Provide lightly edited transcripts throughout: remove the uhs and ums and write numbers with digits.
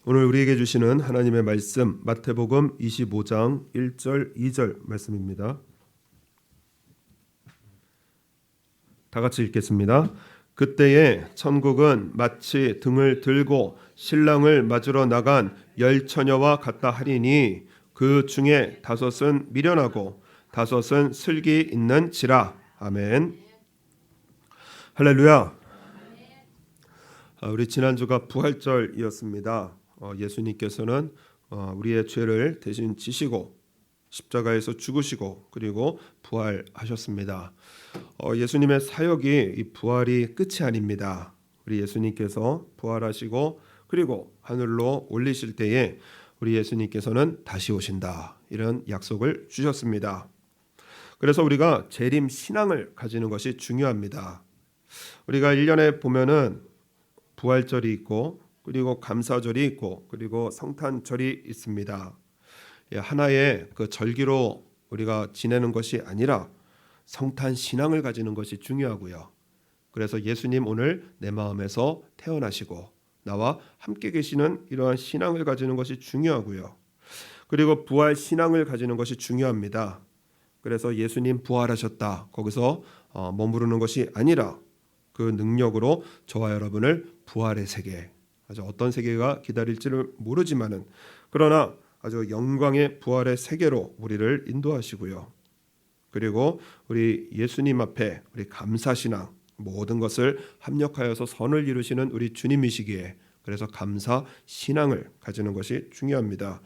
오늘 우리에게 주시는 하나님의 말씀 마태복음 25장 1절 2절 말씀입니다. 다 같이 읽겠습니다. 그때에 천국은 마치 등을 들고 신랑을 맞으러 나간 10처녀와 같다 하리니 그 중에 5은 미련하고 5은 슬기 있는지라. 아멘. 할렐루야. 우리 지난주가 부활절이었습니다. 예수님께서는 우리의 죄를 대신 지시고 십자가에서 죽으시고 그리고 부활하셨습니다. 예수님의 사역이 이 부활이 끝이 아닙니다. 우리 예수님께서 부활하시고 그리고 하늘로 올리실 때에 우리 예수님께서는 다시 오신다, 이런 약속을 주셨습니다. 그래서 우리가 재림 신앙을 가지는 것이 중요합니다. 우리가 1년에 보면은 부활절이 있고 그리고 감사절이 있고 그리고 성탄절이 있습니다. 하나의 그 절기로 우리가 지내는 것이 아니라 성탄 신앙을 가지는 것이 중요하고요. 그래서 예수님 오늘 내 마음에서 태어나시고 나와 함께 계시는 이러한 신앙을 가지는 것이 중요하고요. 그리고 부활 신앙을 가지는 것이 중요합니다. 그래서 예수님 부활하셨다, 거기서 머무르는 것이 아니라 그 능력으로 저와 여러분을 부활의 세계, 아주 어떤 세계가 기다릴지를 모르지만은 그러나 아주 영광의 부활의 세계로 우리를 인도하시고요. 그리고 우리 예수님 앞에 우리 감사신앙, 모든 것을 합력하여서 선을 이루시는 우리 주님이시기에 그래서 감사신앙을 가지는 것이 중요합니다.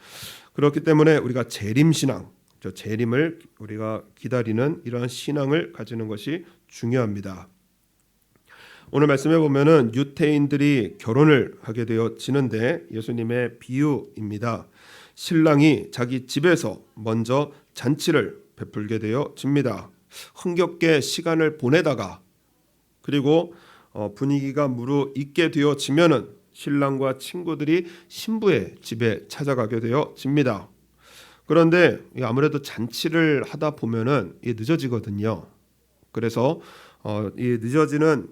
그렇기 때문에 우리가 재림신앙, 재림을 우리가 기다리는 이러한 신앙을 가지는 것이 중요합니다. 오늘 말씀에 보면은 유태인들이 결혼을 하게 되어지는데 예수님의 비유입니다. 신랑이 자기 집에서 먼저 잔치를 베풀게 되어집니다. 흥겹게 시간을 보내다가 그리고 분위기가 무르익게 되어지면은 신랑과 친구들이 신부의 집에 찾아가게 되어집니다. 그런데 아무래도 잔치를 하다 보면은 늦어지거든요. 그래서 이 늦어지는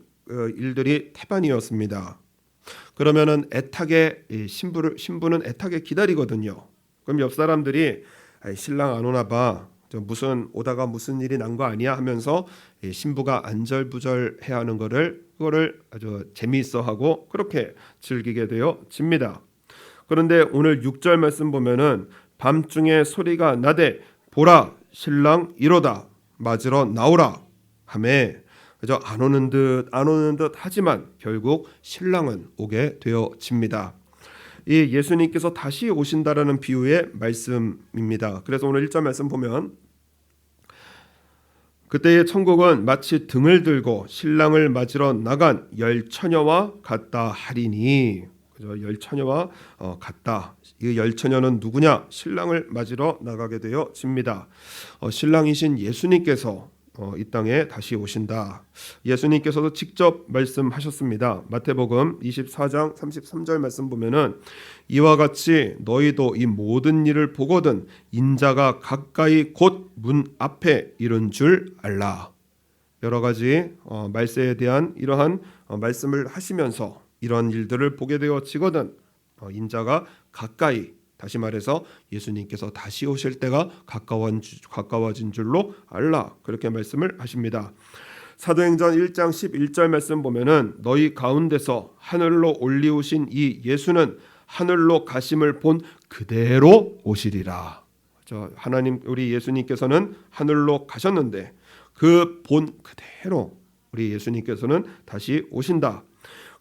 일들이 태반이었습니다. 그러면은 애타게 신부는 애타게 기다리거든요. 그럼 옆 사람들이 신랑 안 오나 봐, 오다가 무슨 일이 난 거 아니야 하면서 신부가 안절부절해야 하는 그거를 아주 재미있어하고 그렇게 즐기게 되어집니다. 그런데 오늘 6절 말씀 보면은 밤중에 소리가 나되 보라 신랑 이로다 맞으러 나오라 하매 그저 안 오는 듯 하지만 결국 신랑은 오게 되어집니다. 이 예수님께서 다시 오신다라는 비유의 말씀입니다. 그래서 오늘 1절 말씀 보면 그때의 천국은 마치 등을 들고 신랑을 맞으러 나간 10처녀와 같다 하리니, 그죠? 10처녀와 같다. 이 10처녀는 누구냐? 신랑을 맞으러 나가게 되어집니다. 신랑이신 예수님께서 이 땅에 다시 오신다. 예수님께서도 직접 말씀하셨습니다. 마태복음 24장 33절 말씀 보면은 이와 같이 너희도 이 모든 일을 보거든 인자가 가까이 곧 문 앞에 이른 줄 알라. 여러 가지 말세에 대한 이러한 말씀을 하시면서 이런 일들을 보게 되어지거든 인자가 가까이, 다시 말해서 예수님께서 다시 오실 때가 가까워진 줄로 알라, 그렇게 말씀을 하십니다. 사도행전 1장 11절 말씀 보면은 너희 가운데서 하늘로 올리우신 이 예수는 하늘로 가심을 본 그대로 오시리라. 하나님, 우리 예수님께서는 하늘로 가셨는데 그 본 그대로 우리 예수님께서는 다시 오신다.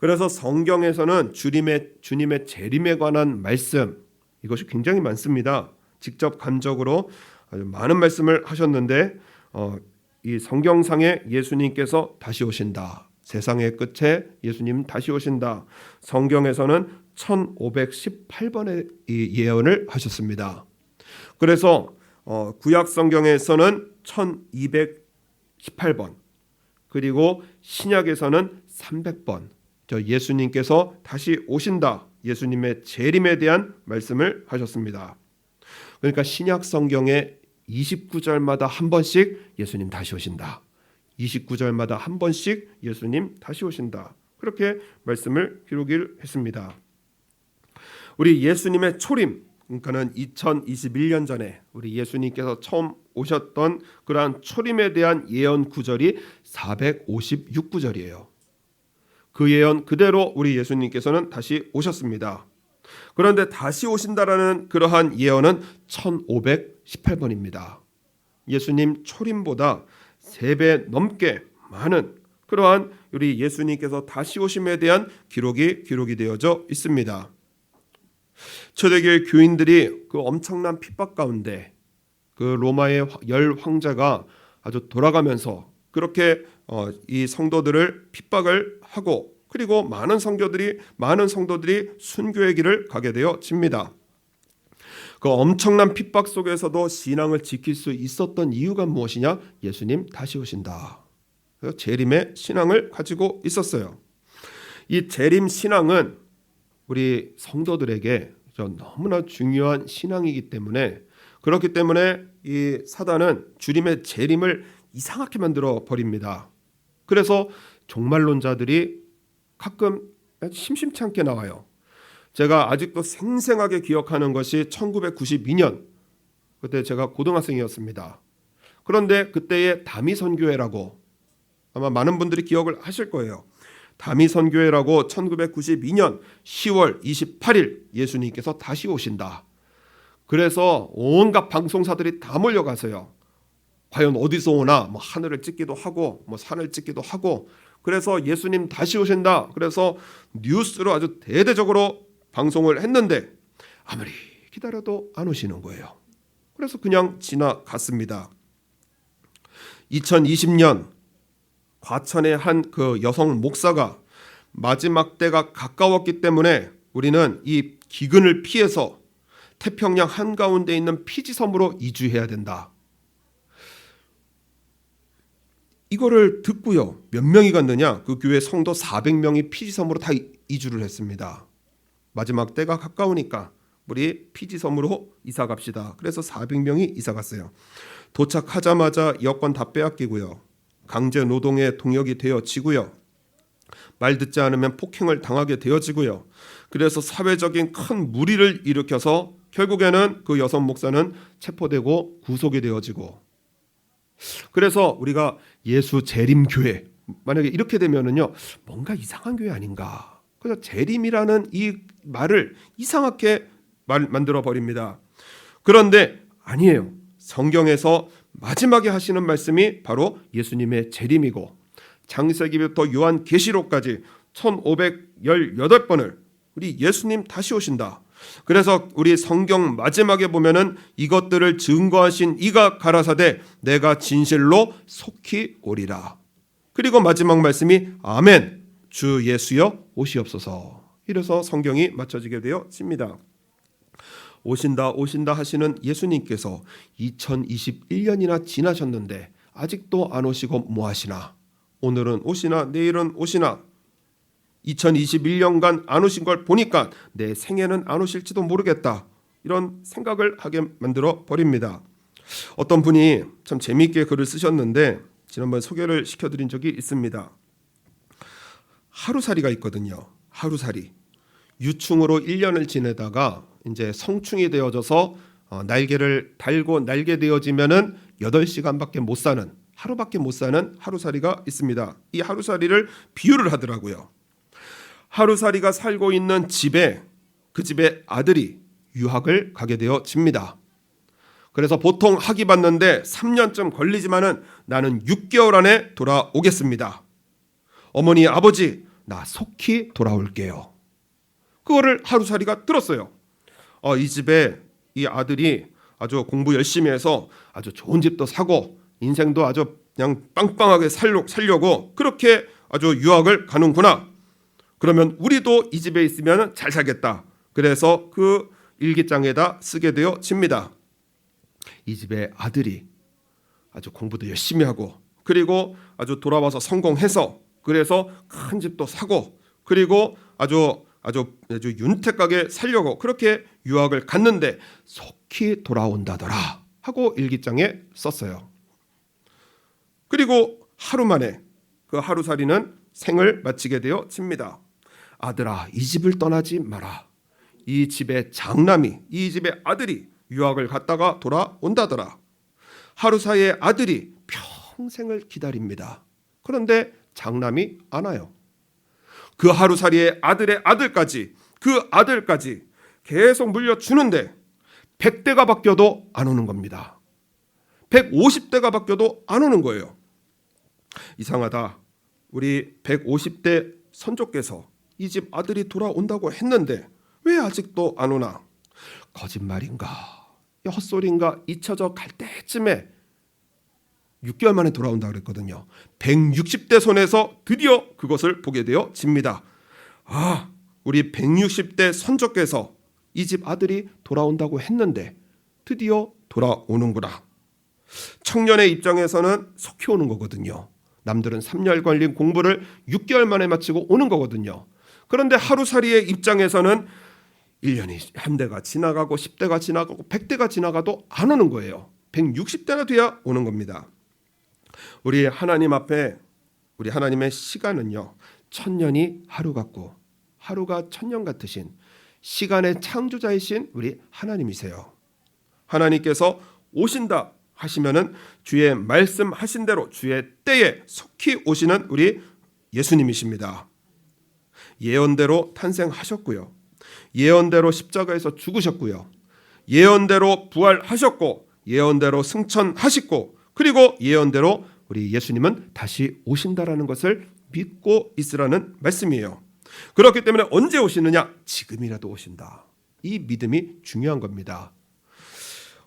그래서 성경에서는 주님의 재림에 관한 말씀, 이것이 굉장히 많습니다. 직접 간접으로 아주 많은 말씀을 하셨는데 이 성경상에 예수님께서 다시 오신다, 세상의 끝에 예수님 다시 오신다, 성경에서는 1518번의 예언을 하셨습니다. 그래서 구약 성경에서는 1218번, 그리고 신약에서는 300번 예수님께서 다시 오신다, 예수님의 재림에 대한 말씀을 하셨습니다. 그러니까 신약 성경에 29절마다 한 번씩 예수님 다시 오신다, 29절마다 한 번씩 예수님 다시 오신다, 그렇게 말씀을 기록을 했습니다. 우리 예수님의 초림, 그러니까는 2021년 전에 우리 예수님께서 처음 오셨던 그러한 초림에 대한 예언 구절이 456구절이에요. 그 예언 그대로 우리 예수님께서는 다시 오셨습니다. 그런데 다시 오신다라는 그러한 예언은 1518번입니다. 예수님 초림보다 3배 넘게 많은 그러한 우리 예수님께서 다시 오심에 대한 기록이 되어져 있습니다. 초대교회 교인들이 그 엄청난 핍박 가운데 그 로마의 열 황제가 아주 돌아가면서 그렇게 이 성도들을 핍박을 하고 그리고 많은 성도들이 순교의 길을 가게 되어집니다. 그 엄청난 핍박 속에서도 신앙을 지킬 수 있었던 이유가 무엇이냐? 예수님 다시 오신다. 그래서 재림의 신앙을 가지고 있었어요. 이 재림 신앙은 우리 성도들에게 너무나 중요한 신앙이기 때문에 그렇기 때문에 이 사단은 주님의 재림을 이상하게 만들어 버립니다. 그래서 종말론자들이 가끔 심심치 않게 나와요. 제가 아직도 생생하게 기억하는 것이 1992년 그때 제가 고등학생이었습니다. 그런데 그때의 다미선교회라고 아마 많은 분들이 기억을 하실 거예요. 다미선교회라고 1992년 10월 28일 예수님께서 다시 오신다. 그래서 온갖 방송사들이 다 몰려가서요. 과연 어디서 오나 뭐 하늘을 찍기도 하고 뭐 산을 찍기도 하고 그래서 예수님 다시 오신다. 그래서 뉴스로 아주 대대적으로 방송을 했는데 아무리 기다려도 안 오시는 거예요. 그래서 그냥 지나갔습니다. 2020년 과천의 한 그 여성 목사가 마지막 때가 가까웠기 때문에 우리는 이 기근을 피해서 태평양 한가운데 있는 피지 섬으로 이주해야 된다. 이거를 듣고요. 몇 명이 갔느냐? 그 교회 성도 400명이 피지 섬으로 다 이주를 했습니다. 마지막 때가 가까우니까 우리 피지 섬으로 이사 갑시다. 그래서 400명이 이사 갔어요. 도착하자마자 여권 다 빼앗기고요. 강제 노동의 동역이 되어지고요. 말 듣지 않으면 폭행을 당하게 되어지고요. 그래서 사회적인 큰 무리를 일으켜서 결국에는 그 여성 목사는 체포되고 구속이 되어지고 그래서 우리가 예수 재림 교회 만약에 이렇게 되면은요 뭔가 이상한 교회 아닌가. 그래서 재림이라는 이 말을 이상하게 만들어 버립니다. 그런데 아니에요. 성경에서 마지막에 하시는 말씀이 바로 예수님의 재림이고 창세기부터 요한계시록까지 1518번을 우리 예수님 다시 오신다. 그래서 우리 성경 마지막에 보면은 이것들을 증거하신 이가 가라사대 내가 진실로 속히 오리라. 그리고 마지막 말씀이 아멘 주 예수여 오시옵소서. 이래서 성경이 맞춰지게 되어집니다. 오신다 하시는 예수님께서 2021년이나 지나셨는데 아직도 안 오시고 뭐 하시나? 오늘은 오시나 내일은 오시나? 2021년간 안 오신 걸 보니까 내 생애는 안 오실지도 모르겠다. 이런 생각을 하게 만들어 버립니다. 어떤 분이 참 재미있게 글을 쓰셨는데 지난번에 소개를 시켜드린 적이 있습니다. 하루살이가 있거든요. 하루살이. 유충으로 1년을 지내다가 이제 성충이 되어져서 날개를 달고 날게 되어지면은 8시간밖에 못 사는 하루밖에 못 사는 하루살이가 있습니다. 이 하루살이를 비유를 하더라고요. 하루살이가 살고 있는 집에 그 집의 아들이 유학을 가게 되어집니다. 그래서 보통 학위 받는데 3년쯤 걸리지만은 나는 6개월 안에 돌아오겠습니다. 어머니 아버지 나 속히 돌아올게요. 그거를 하루살이가 들었어요. 이 집에 이 아들이 아주 공부 열심히 해서 아주 좋은 집도 사고 인생도 아주 그냥 빵빵하게 살려고 그렇게 아주 유학을 가는구나. 그러면 우리도 이 집에 있으면 잘 살겠다. 그래서 그 일기장에다 쓰게 되어집니다. 이 집의 아들이 아주 공부도 열심히 하고 그리고 아주 돌아와서 성공해서 그래서 큰 집도 사고 그리고 아주 윤택하게 살려고 그렇게 유학을 갔는데 속히 돌아온다더라 하고 일기장에 썼어요. 그리고 하루 만에 그 하루살이는 생을 마치게 되어집니다. 아들아 이 집을 떠나지 마라. 이 집의 장남이, 이 집의 아들이 유학을 갔다가 돌아온다더라. 하루 사이에 아들이 평생을 기다립니다. 그런데 장남이 안 와요. 그 하루 사이에 아들의 아들까지, 그 아들까지 계속 물려주는데 100대가 바뀌어도 안 오는 겁니다. 150대가 바뀌어도 안 오는 거예요. 이상하다. 우리 150대 선조께서 이 집 아들이 돌아온다고 했는데 왜 아직도 안 오나? 거짓말인가? 헛소리인가? 잊혀져 갈 때쯤에 6개월 만에 돌아온다 그랬거든요. 160대 손에서 드디어 그것을 보게 되어집니다. 아, 우리 160대 선조께서 이 집 아들이 돌아온다고 했는데 드디어 돌아오는구나. 청년의 입장에서는 속히 오는 거거든요. 남들은 3년 걸린 공부를 6개월 만에 마치고 오는 거거든요. 그런데 하루살이의 입장에서는 1년이 한 대가 지나가고 10대가 지나가고 100대가 지나가도 안 오는 거예요. 160대나 돼야 오는 겁니다. 우리 하나님 앞에 우리 하나님의 시간은요, 1000년이 하루 같고 하루가 1000년 같으신 시간의 창조자이신 우리 하나님이세요. 하나님께서 오신다 하시면은 주의 말씀하신 대로 주의 때에 속히 오시는 우리 예수님이십니다. 예언대로 탄생하셨고요. 예언대로 십자가에서 죽으셨고요. 예언대로 부활하셨고 예언대로 승천하시고 그리고 예언대로 우리 예수님은 다시 오신다라는 것을 믿고 있으라는 말씀이에요. 그렇기 때문에 언제 오시느냐? 지금이라도 오신다. 이 믿음이 중요한 겁니다.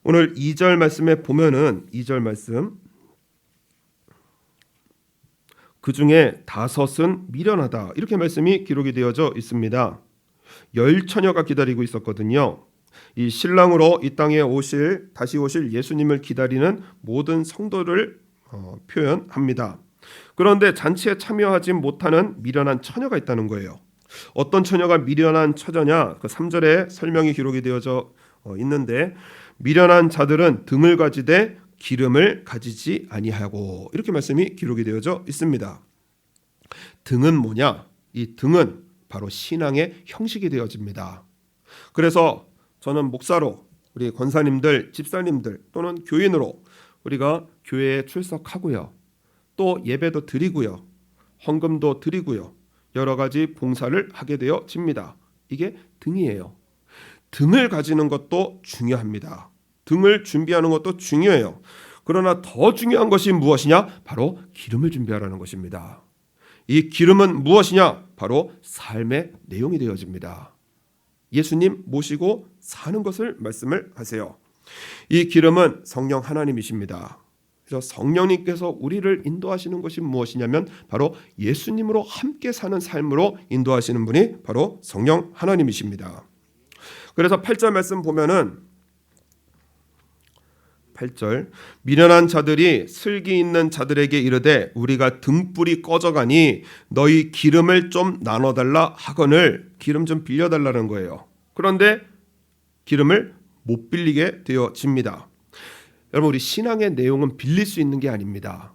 오늘 2절 말씀에 보면은 2절 말씀 그 중에 5은 미련하다 이렇게 말씀이 기록이 되어져 있습니다. 10처녀가 기다리고 있었거든요. 이 신랑으로 이 땅에 다시 오실 예수님을 기다리는 모든 성도를 표현합니다. 그런데 잔치에 참여하지 못하는 미련한 처녀가 있다는 거예요. 어떤 처녀가 미련한 처녀냐? 그 3절에 설명이 기록이 되어져 있는데 미련한 자들은 등을 가지되 기름을 가지지 아니하고 이렇게 말씀이 기록이 되어져 있습니다. 등은 뭐냐? 이 등은 바로 신앙의 형식이 되어집니다. 그래서 저는 목사로 우리 권사님들, 집사님들 또는 교인으로 우리가 교회에 출석하고요. 또 예배도 드리고요. 헌금도 드리고요. 여러 가지 봉사를 하게 되어집니다. 이게 등이에요. 등을 가지는 것도 중요합니다. 등을 준비하는 것도 중요해요. 그러나 더 중요한 것이 무엇이냐? 바로 기름을 준비하라는 것입니다. 이 기름은 무엇이냐? 바로 삶의 내용이 되어집니다. 예수님 모시고 사는 것을 말씀을 하세요. 이 기름은 성령 하나님이십니다. 그래서 성령님께서 우리를 인도하시는 것이 무엇이냐면 바로 예수님으로 함께 사는 삶으로 인도하시는 분이 바로 성령 하나님이십니다. 그래서 8절 말씀 보면은 8절 미련한 자들이 슬기 있는 자들에게 이르되 우리가 등불이 꺼져가니 너희 기름을 좀 나눠달라 하거늘 기름 좀 빌려달라는 거예요. 그런데 기름을 못 빌리게 되어집니다. 여러분 우리 신앙의 내용은 빌릴 수 있는 게 아닙니다.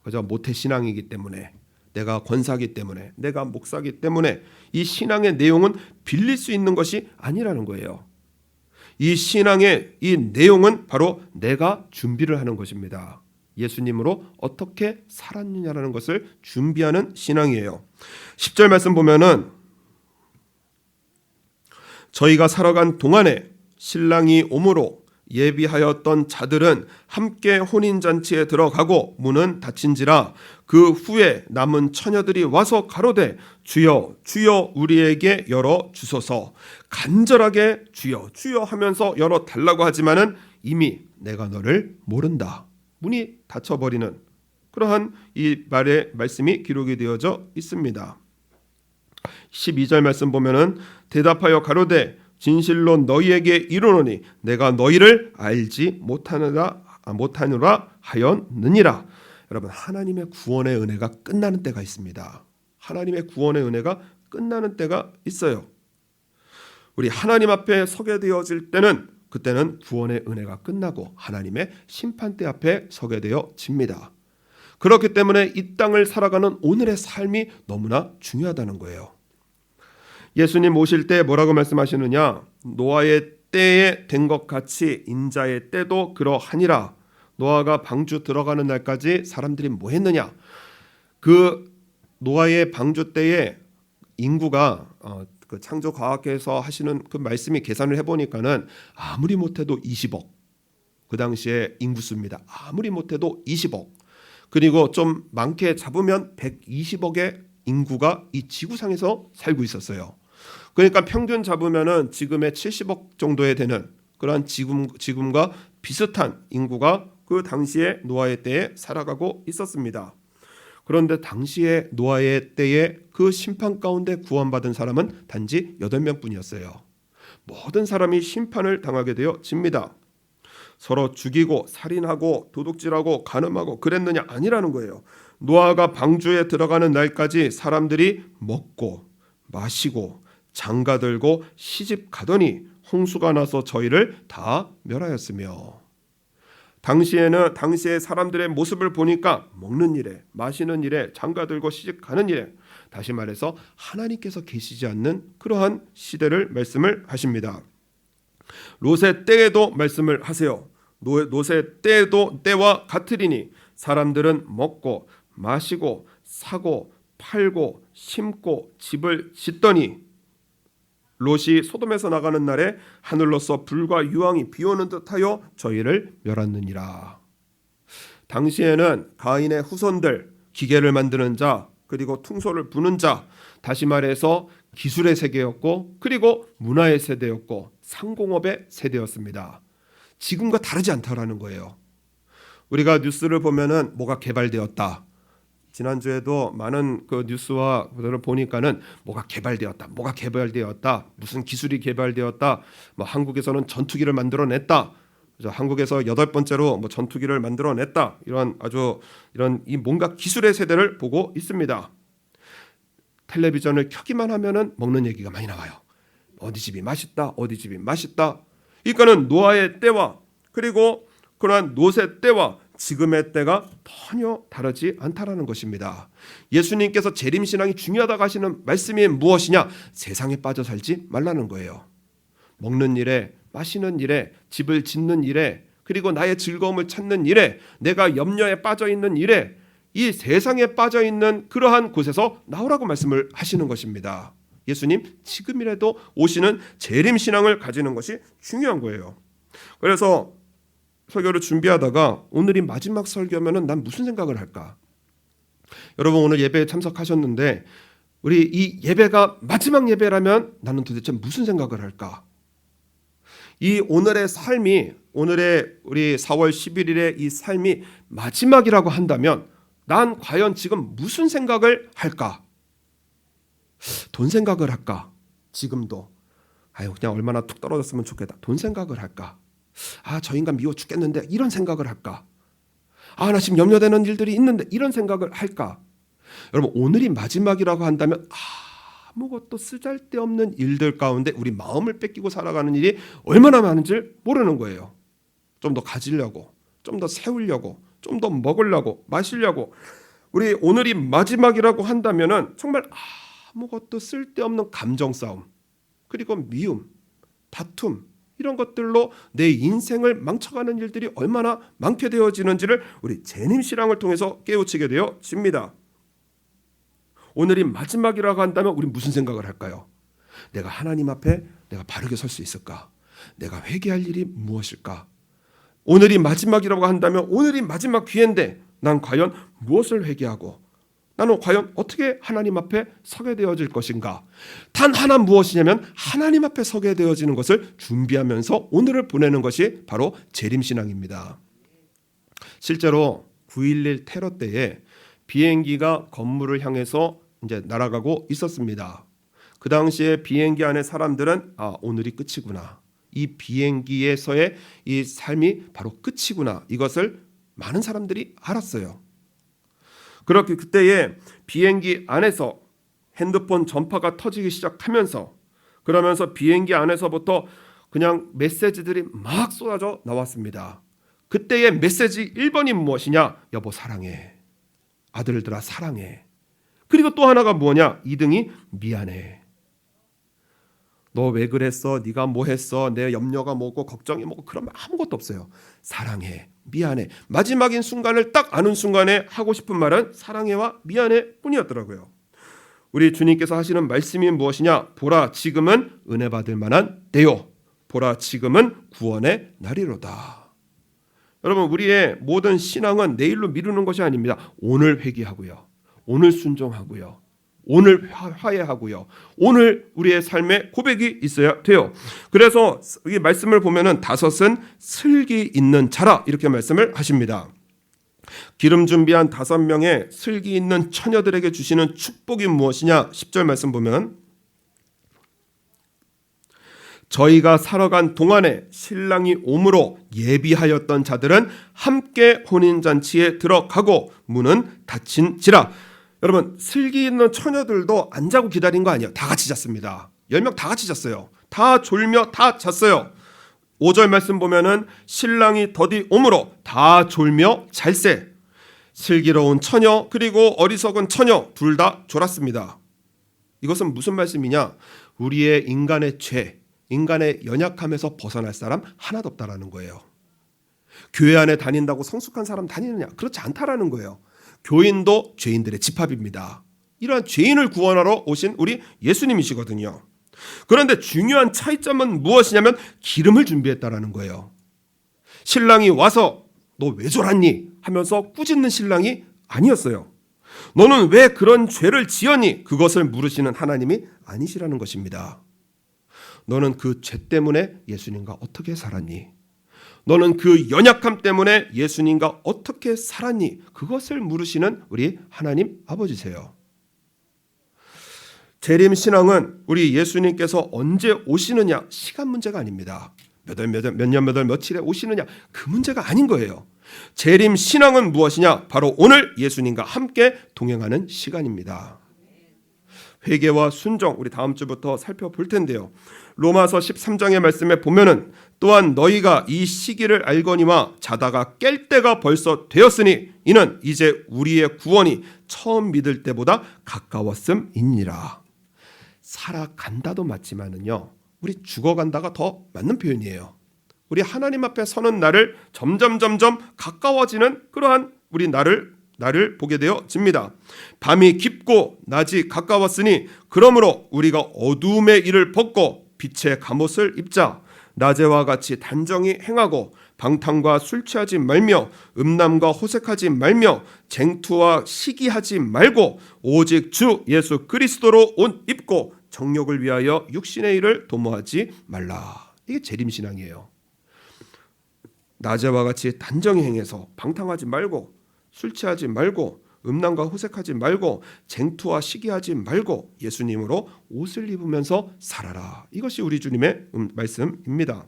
그저 모태 신앙이기 때문에 내가 권사기 때문에 내가 목사기 때문에 이 신앙의 내용은 빌릴 수 있는 것이 아니라는 거예요. 이 신앙의 이 내용은 바로 내가 준비를 하는 것입니다. 예수님으로 어떻게 살았느냐라는 것을 준비하는 신앙이에요. 10절 말씀 보면은 저희가 살아간 동안에 신랑이 오므로 예비하였던 자들은 함께 혼인잔치에 들어가고 문은 닫힌지라 그 후에 남은 처녀들이 와서 가로되 주여 주여 우리에게 열어 주소서 간절하게 주여 주여 하면서 열어 달라고 하지만은 이미 내가 너를 모른다. 문이 닫혀버리는 그러한 이 말의 말씀이 기록이 되어져 있습니다. 12절 말씀 보면은 대답하여 가로되 진실로 너희에게 이르노니 내가 너희를 알지 못하느라 하였느니라. 여러분 하나님의 구원의 은혜가 끝나는 때가 있습니다. 하나님의 구원의 은혜가 끝나는 때가 있어요. 우리 하나님 앞에 서게 되어질 때는 그때는 구원의 은혜가 끝나고 하나님의 심판대 앞에 서게 되어집니다. 그렇기 때문에 이 땅을 살아가는 오늘의 삶이 너무나 중요하다는 거예요. 예수님 오실 때 뭐라고 말씀하시느냐? 노아의 때에 된 것 같이 인자의 때도 그러하니라. 노아가 방주 들어가는 날까지 사람들이 뭐 했느냐? 그 노아의 방주 때에 인구가 그 창조과학회에서 하시는 그 말씀이 계산을 해보니까는 아무리 못해도 20억, 그 당시에 인구수입니다. 아무리 못해도 20억, 그리고 좀 많게 잡으면 120억의 인구가 이 지구상에서 살고 있었어요. 그러니까 평균 잡으면은 지금의 70억 정도에 되는 그러한 지금과 비슷한 인구가 그 당시에 노아의 때에 살아가고 있었습니다. 그런데 당시에 노아의 때에 그 심판 가운데 구원받은 사람은 단지 8명뿐이었어요. 모든 사람이 심판을 당하게 되어집니다. 서로 죽이고 살인하고 도둑질하고 간음하고 그랬느냐? 아니라는 거예요. 노아가 방주에 들어가는 날까지 사람들이 먹고 마시고 장가들고 시집 가더니 홍수가 나서 저희를 다 멸하였으며, 당시의 사람들의 모습을 보니까 먹는 일에 마시는 일에 장가들고 시집 가는 일에, 다시 말해서 하나님께서 계시지 않는 그러한 시대를 말씀을 하십니다. 롯의 때에도 말씀을 하세요. 롯의 때와 같으리니 사람들은 먹고 마시고 사고 팔고 심고 집을 짓더니 롯이 소돔에서 나가는 날에 하늘로서 불과 유황이 비오는 듯하여 저희를 멸하느니라. 당시에는 가인의 후손들, 기계를 만드는 자, 그리고 퉁소를 부는 자, 다시 말해서 기술의 세계였고, 그리고 문화의 세대였고, 상공업의 세대였습니다. 지금과 다르지 않다라는 거예요. 우리가 뉴스를 보면은 뭐가 개발되었다. 지난주에도 많은 그 뉴스와 그들을 보니까는 뭐가 개발되었다, 무슨 기술이 개발되었다, 뭐 한국에서는 전투기를 만들어냈다, 한국에서 8번째로 뭐 전투기를 만들어냈다, 이런 이 뭔가 기술의 세대를 보고 있습니다. 텔레비전을 켜기만 하면은 먹는 얘기가 많이 나와요. 어디 집이 맛있다. 그러니까는 노아의 때와 그리고 그러한 롯의 때와 지금의 때가 전혀 다르지 않다라는 것입니다. 예수님께서 재림신앙이 중요하다고 하시는 말씀이 무엇이냐? 세상에 빠져 살지 말라는 거예요. 먹는 일에, 마시는 일에, 집을 짓는 일에, 그리고 나의 즐거움을 찾는 일에, 내가 염려에 빠져 있는 일에, 이 세상에 빠져 있는 그러한 곳에서 나오라고 말씀을 하시는 것입니다. 예수님 지금이라도 오시는 재림신앙을 가지는 것이 중요한 거예요. 그래서 설교를 준비하다가 오늘이 마지막 설교면은 난 무슨 생각을 할까? 여러분 오늘 예배에 참석하셨는데 우리 이 예배가 마지막 예배라면 나는 도대체 무슨 생각을 할까? 이 오늘의 삶이, 오늘의 우리 4월 11일의 이 삶이 마지막이라고 한다면 난 과연 지금 무슨 생각을 할까? 돈 생각을 할까? 지금도 그냥 얼마나 툭 떨어졌으면 좋겠다. 돈 생각을 할까? 저 인간 미워 죽겠는데 이런 생각을 할까? 나 지금 염려되는 일들이 있는데 이런 생각을 할까? 여러분 오늘이 마지막이라고 한다면 아무것도 쓰잘데없는 일들 가운데 우리 마음을 뺏기고 살아가는 일이 얼마나 많은지 모르는 거예요. 좀 더 가지려고, 좀 더 세우려고, 좀 더 먹으려고, 마시려고. 우리 오늘이 마지막이라고 한다면은 정말 아무것도 쓸데없는 감정 싸움, 그리고 미움, 다툼, 이런 것들로 내 인생을 망쳐가는 일들이 얼마나 많게 되어지는지를 우리 재림신앙을 통해서 깨우치게 되어집니다. 오늘이 마지막이라고 한다면 우리 무슨 생각을 할까요? 내가 하나님 앞에 내가 바르게 설 수 있을까? 내가 회개할 일이 무엇일까? 오늘이 마지막이라고 한다면 오늘이 마지막 기회인데 난 과연 무엇을 회개하고 나는 과연 어떻게 하나님 앞에 서게 되어질 것인가? 단 하나 무엇이냐면 하나님 앞에 서게 되어지는 것을 준비하면서 오늘을 보내는 것이 바로 재림신앙입니다. 실제로 9.11 테러 때에 비행기가 건물을 향해서 이제 날아가고 있었습니다. 그 당시에 비행기 안에 사람들은 오늘이 끝이구나. 이 비행기에서의 이 삶이 바로 끝이구나. 이것을 많은 사람들이 알았어요. 그렇게 그때에 비행기 안에서 핸드폰 전파가 터지기 시작하면서 그러면서 비행기 안에서부터 그냥 메시지들이 막 쏟아져 나왔습니다. 그때의 메시지 1번이 무엇이냐? 여보 사랑해. 아들들아 사랑해. 그리고 또 하나가 뭐냐? 2등이 미안해. 너 왜 그랬어? 네가 뭐 했어? 내 염려가 뭐고 걱정이 뭐고 그러면 아무것도 없어요. 사랑해, 미안해. 마지막인 순간을 딱 아는 순간에 하고 싶은 말은 사랑해와 미안해 뿐이었더라고요. 우리 주님께서 하시는 말씀이 무엇이냐? 보라, 지금은 은혜 받을 만한 때요. 보라, 지금은 구원의 날이로다. 여러분, 우리의 모든 신앙은 내일로 미루는 것이 아닙니다. 오늘 회개하고요, 오늘 순종하고요, 오늘 화해하고요, 오늘 우리의 삶에 고백이 있어야 돼요. 그래서 이 말씀을 보면은 다섯은 슬기 있는 자라 이렇게 말씀을 하십니다. 기름 준비한 5명의 슬기 있는 처녀들에게 주시는 축복이 무엇이냐? 10절 말씀 보면 저희가 살아간 동안에 신랑이 오므로 예비하였던 자들은 함께 혼인잔치에 들어가고 문은 닫힌지라. 여러분, 슬기 있는 처녀들도 안 자고 기다린 거 아니에요. 다 같이 잤습니다. 10명 다 같이 잤어요. 다 졸며 다 잤어요. 5절 말씀 보면은 신랑이 더디 오므로 다 졸며 잘세. 슬기로운 처녀 그리고 어리석은 처녀 둘 다 졸았습니다. 이것은 무슨 말씀이냐? 우리의 인간의 죄, 인간의 연약함에서 벗어날 사람 하나도 없다라는 거예요. 교회 안에 다닌다고 성숙한 사람 다니느냐? 그렇지 않다라는 거예요. 교인도 죄인들의 집합입니다. 이러한 죄인을 구원하러 오신 우리 예수님이시거든요. 그런데 중요한 차이점은 무엇이냐면 기름을 준비했다라는 거예요. 신랑이 와서 너 왜 졸았니? 하면서 꾸짖는 신랑이 아니었어요. 너는 왜 그런 죄를 지었니? 그것을 물으시는 하나님이 아니시라는 것입니다. 너는 그 죄 때문에 예수님과 어떻게 살았니? 너는 그 연약함 때문에 예수님과 어떻게 살았니? 그것을 물으시는 우리 하나님 아버지세요. 재림 신앙은 우리 예수님께서 언제 오시느냐 시간 문제가 아닙니다. 몇 년 며칠에 오시느냐 그 문제가 아닌 거예요. 재림 신앙은 무엇이냐? 바로 오늘 예수님과 함께 동행하는 시간입니다. 회개와 순종 우리 다음 주부터 살펴볼 텐데요. 로마서 13장의 말씀에 보면은 또한 너희가 이 시기를 알거니와 자다가 깰 때가 벌써 되었으니 이는 이제 우리의 구원이 처음 믿을 때보다 가까웠음이니라. 살아간다도 맞지만은요, 우리 죽어간다가 더 맞는 표현이에요. 우리 하나님 앞에 서는 날을 점점 가까워지는 그러한 우리 날을 보게 되어집니다. 밤이 깊고 낮이 가까웠으니 그러므로 우리가 어두움의 일을 벗고 빛의 갑옷을 입자. 낮에와 같이 단정히 행하고 방탕과 술 취하지 말며 음란과 호색하지 말며 쟁투와 시기하지 말고 오직 주 예수 그리스도로 옷 입고 정욕을 위하여 육신의 일을 도모하지 말라. 이게 재림신앙이에요. 낮에와 같이 단정히 행해서 방탕하지 말고 술 취하지 말고 음란과 호색하지 말고 쟁투와 시기하지 말고 예수님으로 옷을 입으면서 살아라. 이것이 우리 주님의 말씀입니다.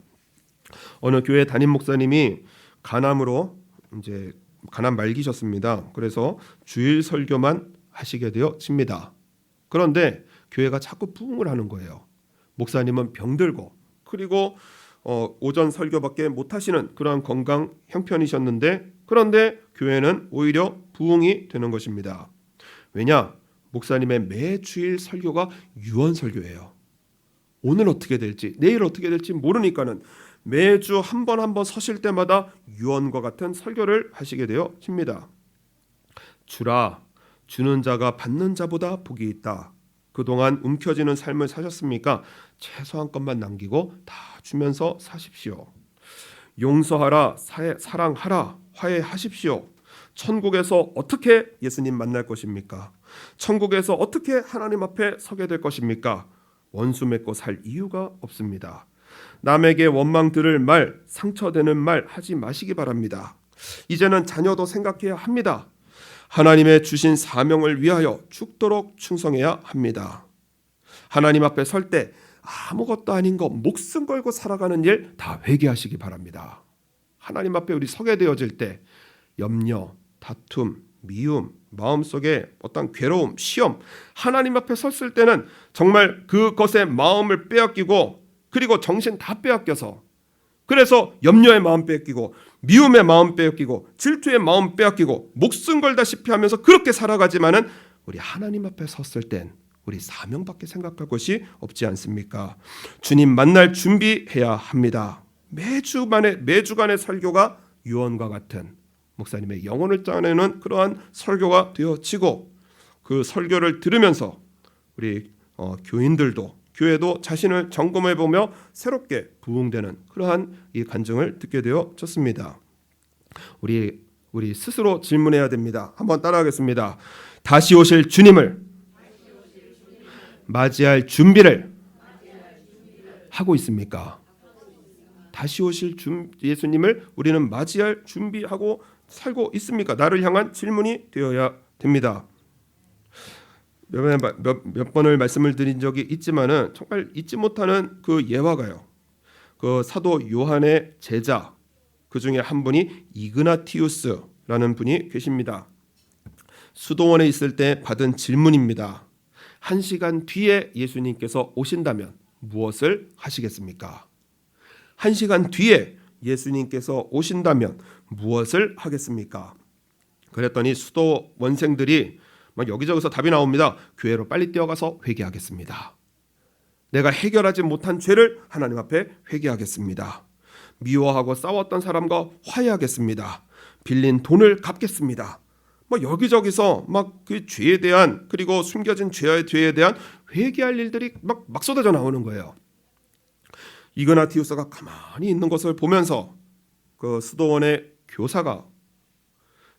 어느 교회 담임 목사님이 간암으로 이제 간암 말기셨습니다. 그래서 주일 설교만 하시게 되어집니다. 그런데 교회가 자꾸 부흥을 하는 거예요. 목사님은 병들고 그리고 오전 설교밖에 못 하시는 그러한 건강 형편이셨는데 그런데 교회는 오히려 부흥이 되는 것입니다. 왜냐? 목사님의 매주일 설교가 유언 설교예요. 오늘 어떻게 될지 내일 어떻게 될지 모르니까는 매주 한 번 서실 때마다 유언과 같은 설교를 하시게 되어집니다. 주라, 주는 자가 받는 자보다 복이 있다. 그동안 움켜쥐는 삶을 사셨습니까? 최소한 것만 남기고 다 주면서 사십시오. 용서하라, 사랑하라, 화해하십시오. 천국에서 어떻게 예수님 만날 것입니까? 천국에서 어떻게 하나님 앞에 서게 될 것입니까? 원수 맺고 살 이유가 없습니다. 남에게 원망 들을 말, 상처되는 말 하지 마시기 바랍니다. 이제는 자녀도 생각해야 합니다. 하나님의 주신 사명을 위하여 죽도록 충성해야 합니다. 하나님 앞에 설 때 아무것도 아닌 거 목숨 걸고 살아가는 일 다 회개하시기 바랍니다. 하나님 앞에 우리 서게 되어질 때 염려, 다툼, 미움, 마음속에 어떤 괴로움, 시험, 하나님 앞에 섰을 때는 정말 그것에 마음을 빼앗기고 그리고 정신 다 빼앗겨서 그래서 염려의 마음 빼앗기고 미움의 마음 빼앗기고 질투의 마음 빼앗기고 목숨 걸다시피 하면서 그렇게 살아가지만은 우리 하나님 앞에 섰을 땐 우리 사명밖에 생각할 것이 없지 않습니까? 주님 만날 준비해야 합니다. 매주간의 설교가 유언과 같은 목사님의 영혼을 짜내는 그러한 설교가 되어지고, 그 설교를 들으면서 우리 교인들도, 교회도 자신을 점검해 보며 새롭게 부흥되는 그러한 이 간증을 듣게 되어졌습니다. 우리 스스로 질문해야 됩니다. 한번 따라하겠습니다. 다시 오실 주님을 맞이할 준비를 하고 있습니까? 다시 오실 예수님을 우리는 맞이할 준비하고 살고 있습니까? 나를 향한 질문이 되어야 됩니다. 몇 번을 말씀을 드린 적이 있지만은 정말 잊지 못하는 그 예화가요. 그 사도 요한의 제자, 그 중에 한 분이 이그나티우스라는 분이 계십니다. 수도원에 있을 때 받은 질문입니다. 1시간 뒤에 예수님께서 오신다면 무엇을 하시겠습니까? 1시간 뒤에 예수님께서 오신다면 무엇을 하겠습니까? 그랬더니 수도원생들이 막 여기저기서 답이 나옵니다. 교회로 빨리 뛰어가서 회개하겠습니다. 내가 해결하지 못한 죄를 하나님 앞에 회개하겠습니다. 미워하고 싸웠던 사람과 화해하겠습니다. 빌린 돈을 갚겠습니다. 막 여기저기서 막 그 죄에 대한, 그리고 숨겨진 죄에 대한 회개할 일들이 막 쏟아져 나오는 거예요. 이그나티우스가 가만히 있는 것을 보면서 그 수도원의 교사가,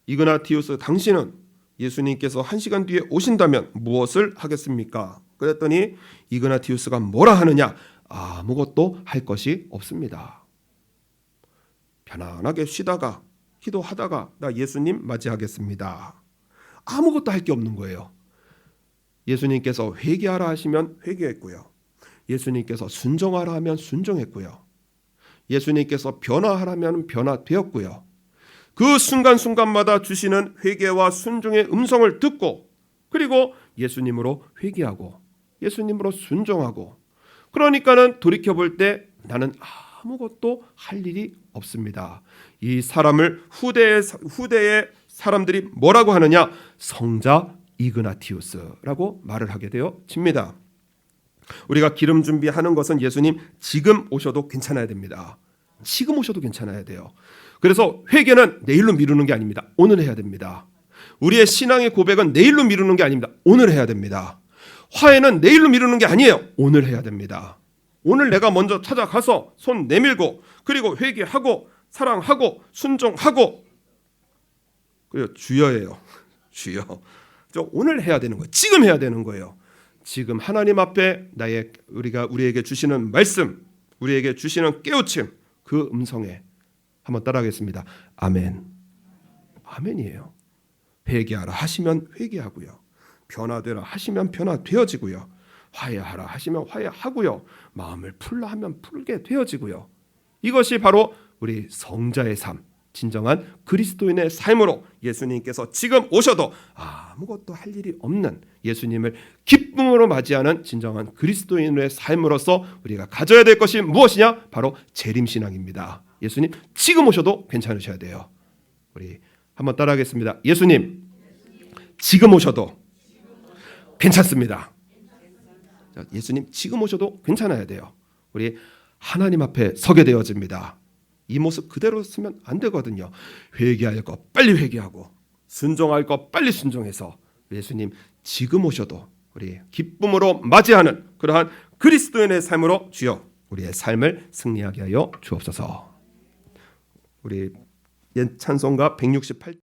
이그나티우스, 당신은 예수님께서 1시간 뒤에 오신다면 무엇을 하겠습니까? 그랬더니 이그나티우스가 뭐라 하느냐? 아무것도 할 것이 없습니다. 편안하게 쉬다가 기도하다가 나 예수님 맞이하겠습니다. 아무것도 할 게 없는 거예요. 예수님께서 회개하라 하시면 회개했고요. 예수님께서 순종하라 하면 순종했고요. 예수님께서 변화하라면 변화되었고요. 그 순간순간마다 주시는 회개와 순종의 음성을 듣고, 그리고 예수님으로 회개하고 예수님으로 순종하고, 그러니까는 돌이켜볼 때 나는 아무것도 할 일이 없습니다. 이 사람을 후대의 사람들이 뭐라고 하느냐? 성자 이그나티우스라고 말을 하게 되어집니다. 우리가 기름 준비하는 것은 예수님 지금 오셔도 괜찮아야 됩니다. 지금 오셔도 괜찮아야 돼요. 그래서 회개는 내일로 미루는 게 아닙니다. 오늘 해야 됩니다. 우리의 신앙의 고백은 내일로 미루는 게 아닙니다. 오늘 해야 됩니다. 화해는 내일로 미루는 게 아니에요. 오늘 해야 됩니다. 오늘 내가 먼저 찾아가서 손 내밀고, 그리고 회개하고 사랑하고 순종하고, 그리고 주여예요. 주여. 저 오늘 해야 되는 거예요. 지금 해야 되는 거예요. 지금 하나님 앞에 우리에게 주시는 말씀, 우리에게 주시는 깨우침, 그 음성에 한번 따라하겠습니다. 아멘. 아멘이에요. 회개하라 하시면 회개하고요. 변화되라 하시면 변화되어지고요. 화해하라 하시면 화해하고요. 마음을 풀라 하면 풀게 되어지고요. 이것이 바로 우리 성자의 삶, 진정한 그리스도인의 삶으로 예수님께서 지금 오셔도 아무것도 할 일이 없는 예수님을 기쁨으로 맞이하는 진정한 그리스도인의 삶으로서 우리가 가져야 될 것이 무엇이냐? 바로 재림신앙입니다. 예수님 지금 오셔도 괜찮으셔야 돼요. 우리 한번 따라하겠습니다. 예수님 지금 오셔도 괜찮습니다. 예수님 지금 오셔도 괜찮아야 돼요. 우리 하나님 앞에 서게 되어집니다. 이 모습 그대로 쓰면 안 되거든요. 회개할 거 빨리 회개하고 순종할 거 빨리 순종해서 예수님 지금 오셔도 우리 기쁨으로 맞이하는 그러한 그리스도인의 삶으로 주여 우리의 삶을 승리하게 하여 주옵소서. 우리 옛 찬송가 168